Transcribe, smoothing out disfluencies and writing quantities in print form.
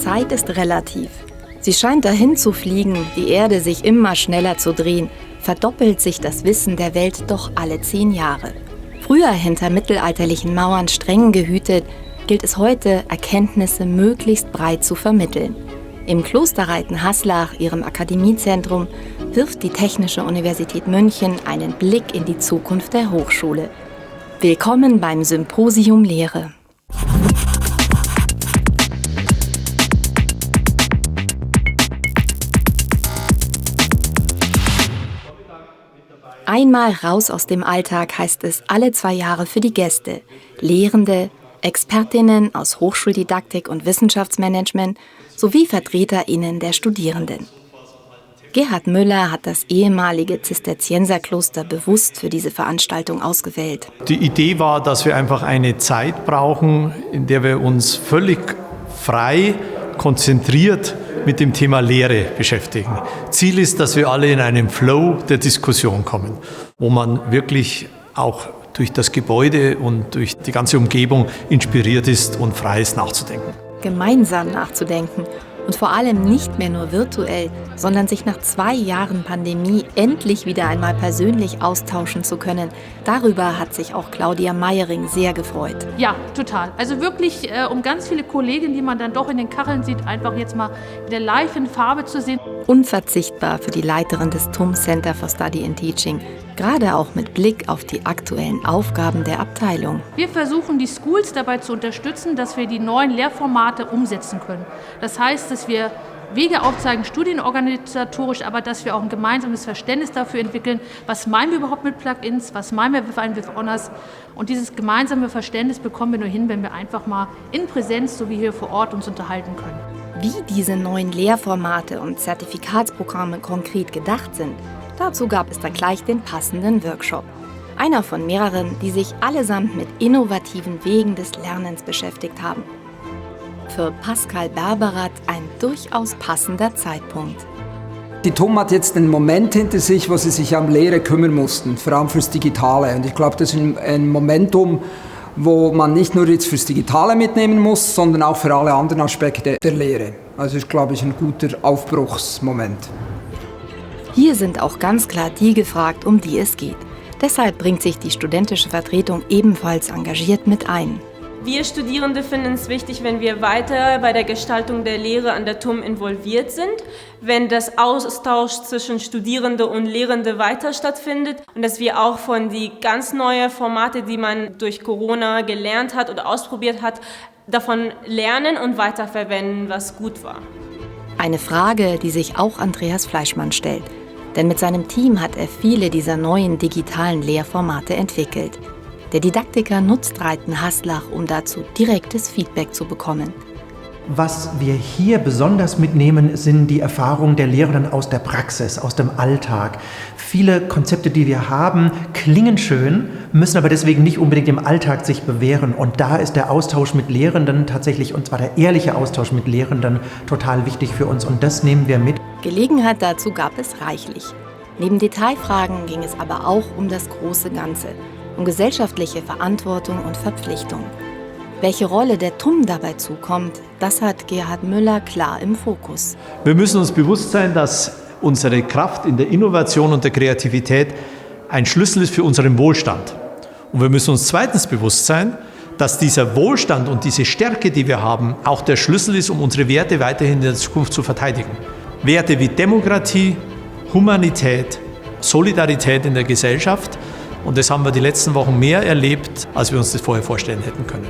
Zeit ist relativ. Sie scheint dahin zu fliegen, die Erde sich immer schneller zu drehen, verdoppelt sich das Wissen der Welt doch alle 10 Jahre. Früher hinter mittelalterlichen Mauern streng gehütet, gilt es heute, Erkenntnisse möglichst breit zu vermitteln. Im Klosterreiten Haslach, ihrem Akademiezentrum, wirft die Technische Universität München einen Blick in die Zukunft der Hochschule. Willkommen beim Symposium Lehre. Einmal raus aus dem Alltag heißt es alle 2 Jahre für die Gäste, Lehrende, Expertinnen aus Hochschuldidaktik und Wissenschaftsmanagement sowie VertreterInnen der Studierenden. Gerhard Müller hat das ehemalige Zisterzienserkloster bewusst für diese Veranstaltung ausgewählt. Die Idee war, dass wir einfach eine Zeit brauchen, in der wir uns völlig frei, konzentriert mit dem Thema Lehre beschäftigen. Ziel ist, dass wir alle in einen Flow der Diskussion kommen, wo man wirklich auch durch das Gebäude und durch die ganze Umgebung inspiriert ist und frei ist nachzudenken. Gemeinsam nachzudenken und vor allem nicht mehr nur virtuell, sondern sich nach 2 Jahren Pandemie endlich wieder einmal persönlich austauschen zu können. Darüber hat sich auch Claudia Meyering sehr gefreut. Ja, total. Also wirklich, um ganz viele Kollegen, die man dann doch in den Kacheln sieht, einfach jetzt mal wieder live in Farbe zu sehen. Unverzichtbar für die Leiterin des TUM Center for Study and Teaching, gerade auch mit Blick auf die aktuellen Aufgaben der Abteilung. Wir versuchen, die Schools dabei zu unterstützen, dass wir die neuen Lehrformate umsetzen können. Das heißt, dass wir Wege aufzeigen, studienorganisatorisch, aber dass wir auch ein gemeinsames Verständnis dafür entwickeln, was meinen wir überhaupt mit Plugins, was meinen wir with Honors. Und dieses gemeinsame Verständnis bekommen wir nur hin, wenn wir einfach mal in Präsenz, so wie hier vor Ort, uns unterhalten können. Wie diese neuen Lehrformate und Zertifikatsprogramme konkret gedacht sind, dazu gab es dann gleich den passenden Workshop. Einer von mehreren, die sich allesamt mit innovativen Wegen des Lernens beschäftigt haben. Für Pascal Berberath ein durchaus passender Zeitpunkt. Die TUM hat jetzt einen Moment hinter sich, wo sie sich um Lehre kümmern mussten, vor allem fürs Digitale. Und ich glaube, das ist ein Momentum, wo man nicht nur jetzt fürs Digitale mitnehmen muss, sondern auch für alle anderen Aspekte der Lehre. Also ist, glaube ich, ein guter Aufbruchsmoment. Hier sind auch ganz klar die gefragt, um die es geht. Deshalb bringt sich die studentische Vertretung ebenfalls engagiert mit ein. Wir Studierende finden es wichtig, wenn wir weiter bei der Gestaltung der Lehre an der TUM involviert sind, wenn das Austausch zwischen Studierende und Lehrende weiter stattfindet und dass wir auch von die ganz neuen Formate, die man durch Corona gelernt hat oder ausprobiert hat, davon lernen und weiterverwenden, was gut war. Eine Frage, die sich auch Andreas Fleischmann stellt. Denn mit seinem Team hat er viele dieser neuen digitalen Lehrformate entwickelt. Der Didaktiker nutzt Reiten Haslach, um dazu direktes Feedback zu bekommen. Was wir hier besonders mitnehmen, sind die Erfahrungen der Lehrenden aus der Praxis, aus dem Alltag. Viele Konzepte, die wir haben, klingen schön, müssen aber deswegen nicht unbedingt im Alltag sich bewähren. Und da ist der Austausch mit Lehrenden tatsächlich, und zwar der ehrliche Austausch mit Lehrenden, total wichtig für uns. Und das nehmen wir mit. Gelegenheit dazu gab es reichlich. Neben Detailfragen ging es aber auch um das große Ganze. Um gesellschaftliche Verantwortung und Verpflichtung. Welche Rolle der TUM dabei zukommt, das hat Gerhard Müller klar im Fokus. Wir müssen uns bewusst sein, dass unsere Kraft in der Innovation und der Kreativität ein Schlüssel ist für unseren Wohlstand. Und wir müssen uns zweitens bewusst sein, dass dieser Wohlstand und diese Stärke, die wir haben, auch der Schlüssel ist, um unsere Werte weiterhin in der Zukunft zu verteidigen. Werte wie Demokratie, Humanität, Solidarität in der Gesellschaft. Und das haben wir die letzten Wochen mehr erlebt, als wir uns das vorher vorstellen hätten können.